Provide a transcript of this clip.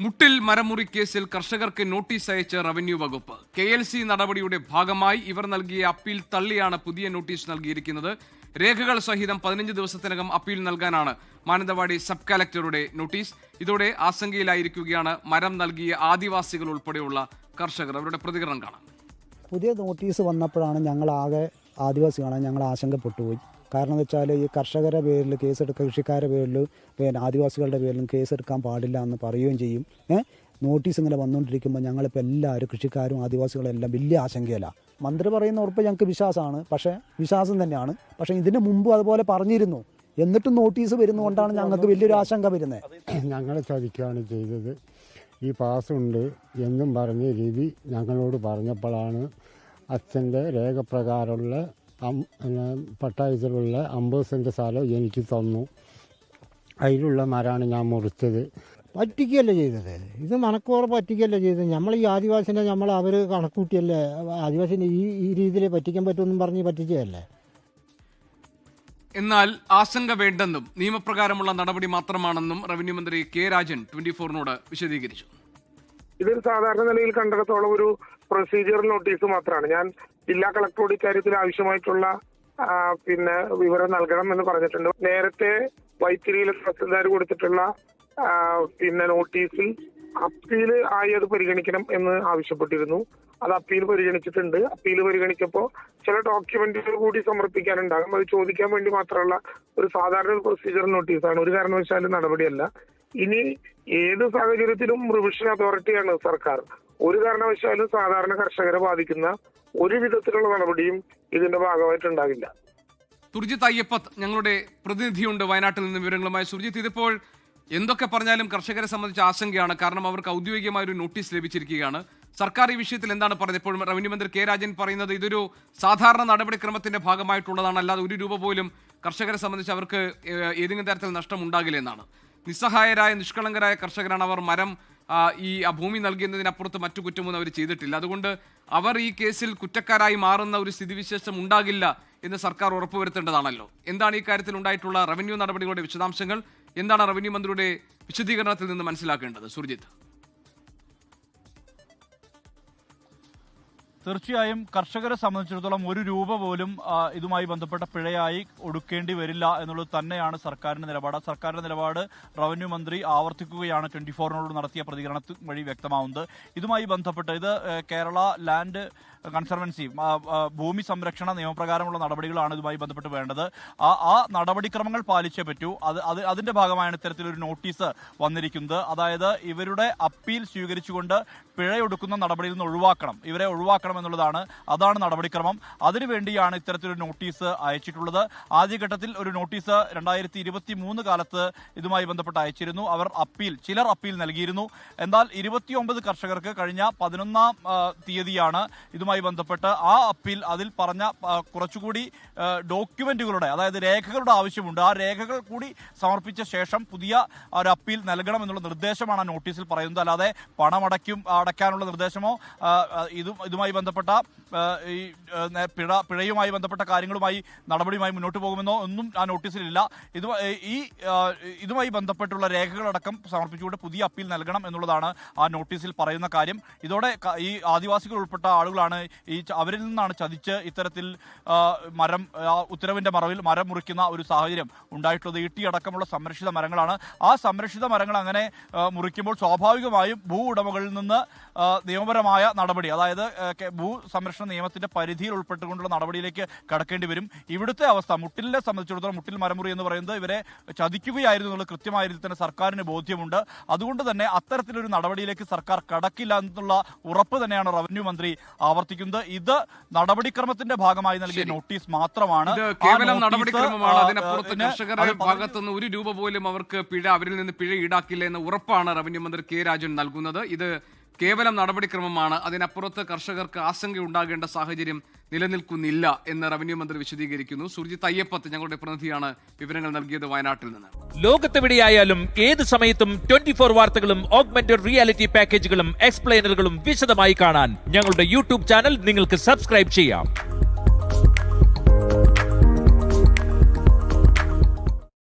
മുട്ടിൽ മരമുറി കേസിൽ കർഷകർക്ക് നോട്ടീസ് അയച്ച റവന്യൂ വകുപ്പ്. KLC നടപടിയുടെ ഭാഗമായി ഇവർ നൽകിയ അപ്പീൽ തള്ളിയാണ് പുതിയ നോട്ടീസ് നൽകിയിരിക്കുന്നത്. രേഖകൾ സഹിതം 15 ദിവസത്തിനകം അപ്പീൽ നൽകാനാണ് മാനന്തവാടി സബ് കളക്ടറുടെ നോട്ടീസ്. ഇതോടെ ആശങ്കയിലായിരിക്കുകയാണ് മരം നൽകിയ ആദിവാസികൾ ഉൾപ്പെടെയുള്ള കർഷകർ. അവരുടെ പ്രതികരണം കാണാം. പുതിയ നോട്ടീസ് വന്നപ്പോഴാണ് ഞങ്ങളാകെ ആദിവാസികളാണ് ഞങ്ങൾ ആശങ്കപ്പെട്ടുപോയി. കാരണം എന്ന് വെച്ചാൽ ഈ കർഷകരുടെ പേരിൽ കേസെടുക്കുക, കൃഷിക്കാരുടെ പേരിൽ ആദിവാസികളുടെ പേരിലും കേസെടുക്കാൻ പാടില്ല എന്ന് പറയുകയും ചെയ്യും. നോട്ടീസ് ഇങ്ങനെ വന്നുകൊണ്ടിരിക്കുമ്പോൾ ഞങ്ങളിപ്പോൾ എല്ലാവരും കൃഷിക്കാരും ആദിവാസികളും എല്ലാം വലിയ ആശങ്കയില്ല. മന്ത്രി പറയുന്ന ഉറപ്പ് ഞങ്ങൾക്ക് വിശ്വാസമാണ്, വിശ്വാസം തന്നെയാണ്. പക്ഷേ ഇതിന് മുമ്പ് അതുപോലെ പറഞ്ഞിരുന്നു. എന്നിട്ടും നോട്ടീസ് വരുന്നതുകൊണ്ടാണ് ഞങ്ങൾക്ക് വലിയൊരു ആശങ്ക വരുന്നത്. ഞങ്ങളെ ചതിക്കുകയാണ് ചെയ്തത്. ഈ പാസ്സുണ്ട് എന്നും പറഞ്ഞ രീതി ഞങ്ങളോട് പറഞ്ഞപ്പോഴാണ് അച്ഛൻ്റെ രേഖപ്രകാരമുള്ള പട്ടായത്തിലുള്ള 50 സെൻറ്റ് സ്ഥലം എനിക്ക് തന്നു. അതിലുള്ള മരമാണ് ഞാൻ മുറിച്ചത്. പറ്റിക്കുകയല്ലേ ചെയ്തത്, ഇത് മനക്കോറെ പറ്റിക്കുകയല്ലേ ചെയ്തത്. നമ്മൾ ഈ ആദിവാസിനെ അവർ കണക്കൂട്ടിയല്ലേ, ആദിവാസിനെ ഈ രീതിയിൽ പറ്റിക്കാൻ പറ്റുമെന്നും പറഞ്ഞ് പറ്റിച്ചതല്ലേ. എന്നാൽ ആശങ്ക വേണ്ടെന്നും നിയമപ്രകാരമുള്ള നടപടി മാത്രമാണെന്നും റവന്യൂ മന്ത്രി കെ രാജൻ 24നോട് വിശദീകരിച്ചു. ഇതൊരു സാധാരണ നിലയിൽ കണ്ടെടുത്തോളം ഒരു പ്രൊസീജിയർ നോട്ടീസ് മാത്രമാണ്. ഞാൻ ജില്ലാ കളക്ടറോട് ഇക്കാര്യത്തിൽ ആവശ്യമായിട്ടുള്ള വിവരം നൽകണം എന്ന് പറഞ്ഞിട്ടുണ്ട്. നേരത്തെ വൈത്തിരിയിലെ തഹസിൽദാർ കൊടുത്തിട്ടുള്ള നോട്ടീസിൽ അപ്പീൽ ആയി അത് പരിഗണിക്കണം എന്ന് ആവശ്യപ്പെട്ടിരുന്നു. അത് അപ്പീൽ പരിഗണിച്ചിട്ടുണ്ട്. അപ്പീൽ പരിഗണിച്ചപ്പോൾ ചില ഡോക്യുമെന്റുകൾ കൂടി സമർപ്പിക്കാനുണ്ടാകും. അത് ചോദിക്കാൻ വേണ്ടി മാത്രമുള്ള ഒരു സാധാരണ പ്രൊസീജിയർ നോട്ടീസാണ്. ഒരു കാരണവശാലും നടപടിയല്ല. ഇനി ഏത് സാഹചര്യത്തിലും റിവിഷൻ അതോറിറ്റിയാണ് സർക്കാർ. ഒരു കാരണവശാലും സാധാരണ കർഷകരെ ബാധിക്കുന്ന ഒരു വിധത്തിലുള്ള നടപടിയും ഇതിന്റെ ഭാഗമായിട്ടുണ്ടാകില്ല. സുർജിത്ത് അയ്യപ്പത്ത് ഞങ്ങളുടെ പ്രതിനിധിയുണ്ട് വയനാട്ടിൽ നിന്ന് വിവരങ്ങളുമായി. സുർജിത്ത്, ഇതിപ്പോൾ എന്തൊക്കെ പറഞ്ഞാലും കർഷകരെ സംബന്ധിച്ച ആശങ്കയാണ്. കാരണം അവർക്ക് ഔദ്യോഗികമായ ഒരു നോട്ടീസ് ലഭിച്ചിരിക്കുകയാണ്. സർക്കാർ ഈ വിഷയത്തിൽ എന്താണ് പറയുന്നത്? ഇപ്പോൾ റവന്യൂ മന്ത്രി കെ രാജൻ പറയുന്നത് ഇതൊരു സാധാരണ നടപടിക്രമത്തിന്റെ ഭാഗമായിട്ടുള്ളതാണ്, അല്ലാതെ ഒരു രൂപ പോലും കർഷകരെ സംബന്ധിച്ച് അവർക്ക് ഏതെങ്കിലും തരത്തിൽ നഷ്ടം ഉണ്ടാകില്ല എന്നാണ്. നിസ്സഹായരായ നിഷ്കളങ്കരായ കർഷകരാണ് അവർ. മരം ഈ ഭൂമി നൽകിയതിനപ്പുറത്ത് മറ്റു കുറ്റമൊന്നും അവർ ചെയ്തിട്ടില്ല. അതുകൊണ്ട് അവർ ഈ കേസിൽ കുറ്റക്കാരായി മാറുന്ന ഒരു സ്ഥിതിവിശേഷം ഉണ്ടാകില്ല എന്ന് സർക്കാർ ഉറപ്പുവരുത്തേണ്ടതാണല്ലോ. എന്താണ് ഈ കാര്യത്തിൽ ഉണ്ടായിട്ടുള്ള റവന്യൂ നടപടികളുടെ വിശദാംശങ്ങൾ? എന്താണ് റവന്യൂ മന്ത്രിയുടെ വിശദീകരണത്തിൽ നിന്ന് മനസ്സിലാക്കേണ്ടത്? സുർജിത്ത്. തീർച്ചയായും കർഷകരെ സംബന്ധിച്ചിടത്തോളം ഒരു രൂപ പോലും ഇതുമായി ബന്ധപ്പെട്ട പിഴയായി ഒടുക്കേണ്ടി വരില്ല എന്നുള്ളത് തന്നെയാണ് സർക്കാരിന്റെ നിലപാട്. സർക്കാരിന്റെ നിലപാട് റവന്യൂ മന്ത്രി ആവർത്തിക്കുകയാണ് 24നോട് നടത്തിയ പ്രതികരണത്തിൽ വഴി വ്യക്തമാവുന്നത്. ഇതുമായി ബന്ധപ്പെട്ട് ഇത് കേരള ലാൻഡ് കൺസർവൻസി ഭൂമി സംരക്ഷണ നിയമപ്രകാരമുള്ള നടപടികളാണ് ഇതുമായി ബന്ധപ്പെട്ട് വേണ്ടത്. ആ നടപടിക്രമങ്ങൾ പാലിച്ചേ പറ്റൂ. അതിന്റെ ഭാഗമായാണ് ഇത്തരത്തിലൊരു നോട്ടീസ് വന്നിരിക്കുന്നത്. അതായത് ഇവരുടെ അപ്പീൽ സ്വീകരിച്ചുകൊണ്ട് പിഴയൊടുക്കുന്ന നടപടിയിൽ നിന്ന് ഇവരെ ഒഴിവാക്കണം എന്നുള്ളതാണ്. അതാണ് നടപടിക്രമം. അതിനുവേണ്ടിയാണ് ഇത്തരത്തിലൊരു നോട്ടീസ് അയച്ചിട്ടുള്ളത്. ആദ്യഘട്ടത്തിൽ ഒരു നോട്ടീസ് 2023 കാലത്ത് ഇതുമായി ബന്ധപ്പെട്ട് അയച്ചിരുന്നു. ചിലർ അപ്പീൽ നൽകിയിരുന്നു. എന്നാൽ 29 കർഷകർക്ക് കഴിഞ്ഞ 11-ാം തീയതിയാണ് ഇതുമായി ബന്ധപ്പെട്ട് ആ അപ്പീൽ അതിൽ പറഞ്ഞ കുറച്ചുകൂടി ഡോക്യുമെന്റുകളുടെ, അതായത് രേഖകളുടെ ആവശ്യമുണ്ട്. ആ രേഖകൾ കൂടി സമർപ്പിച്ച ശേഷം പുതിയ ഒരു അപ്പീൽ നൽകണം എന്നുള്ള നിർദ്ദേശമാണ് ആ നോട്ടീസിൽ പറയുന്നത്. അല്ലാതെ അടയ്ക്കാനുള്ള നിർദ്ദേശമോ ഇതുമായി ബന്ധപ്പെട്ട ഈ പിഴയുമായി ബന്ധപ്പെട്ട നടപടിയുമായി മുന്നോട്ട് പോകുമെന്നോ ഒന്നും ആ നോട്ടീസിലില്ല. ഇതുമായി ബന്ധപ്പെട്ടുള്ള രേഖകളടക്കം സമർപ്പിച്ചുകൊണ്ട് പുതിയ അപ്പീൽ നൽകണം എന്നുള്ളതാണ് ആ നോട്ടീസിൽ പറയുന്ന കാര്യം. ഇതോടെ ഈ ആദിവാസികൾ ഉൾപ്പെട്ട ആളുകളാണ് അവരിൽ നിന്നാണ് ചതിച്ച് ഇത്തരത്തിൽ ഉത്തരവിന്റെ മറവിൽ മരം മുറിക്കുന്ന ഒരു സാഹചര്യം ഉണ്ടായിട്ടുള്ളത്. ഈട്ടി അടക്കമുള്ള സംരക്ഷിത മരങ്ങളാണ്. ആ സംരക്ഷിത മരങ്ങൾ അങ്ങനെ മുറിക്കുമ്പോൾ സ്വാഭാവികമായും ഭൂ ഉടമകളിൽ നിന്ന് നിയമപരമായ നടപടി, അതായത് ഭൂ സംരക്ഷണ നിയമത്തിന്റെ പരിധിയിൽ ഉൾപ്പെട്ടുകൊണ്ടുള്ള നടപടിയിലേക്ക് കടക്കേണ്ടി വരും. ഇവിടുത്തെ അവസ്ഥ മുട്ടിലിനെ സംബന്ധിച്ചിടത്തോളം മുട്ടിൽ മരമുറി എന്ന് പറയുന്നത് ഇവരെ ചതിക്കുകയായിരുന്നു എന്നുള്ള കൃത്യമായ രീതിയിൽ തന്നെ സർക്കാരിന് ബോധ്യമുണ്ട്. അതുകൊണ്ട് തന്നെ അത്തരത്തിലൊരു നടപടിയിലേക്ക് സർക്കാർ കടക്കില്ല എന്നുള്ള ഉറപ്പ് തന്നെയാണ് റവന്യൂ മന്ത്രി ആവർത്തിക്കുന്നത്. ഇത് നടപടിക്രമത്തിന്റെ ഭാഗമായി നൽകിയ നോട്ടീസ് മാത്രമാണ്. കേവലം നടപടിക്രമമാണ്. അതിനപ്പുറത്ത് കർഷകരുടെ ഭാഗത്തുനിന്ന് ഒരു രൂപ പോലും അവരിൽ നിന്ന് പിഴ ഈടാക്കില്ല എന്ന ഉറപ്പാണ് റവന്യൂ മന്ത്രി കെ രാജൻ നൽകുന്നത്. ഇത് കേവലം നടപടിക്രമമാണ്. അതിനപ്പുറത്ത് കർഷകർക്ക് ആശങ്കയുണ്ടാകേണ്ട സാഹചര്യം നിലനിൽക്കുന്നില്ല എന്ന് റവന്യൂ മന്ത്രി വിശദീകരിക്കുന്നു. സുർജിത്ത് അയ്യപ്പത്ത് ഞങ്ങളുടെ പ്രതിനിധിയാണ് വിവരങ്ങൾ നൽകിയത് വയനാട്ടിൽ നിന്ന്. ലോകത്തെവിടെയായാലും ഏത് സമയത്തും 24 വാർത്തകളും ഓഗ്മെന്റഡ് റിയാലിറ്റി പാക്കേജുകളും എക്സ്പ്ലെയിനറുകളും വിശദമായി കാണാൻ ഞങ്ങളുടെ യൂട്യൂബ് ചാനൽ നിങ്ങൾക്ക് സബ്സ്ക്രൈബ് ചെയ്യാം.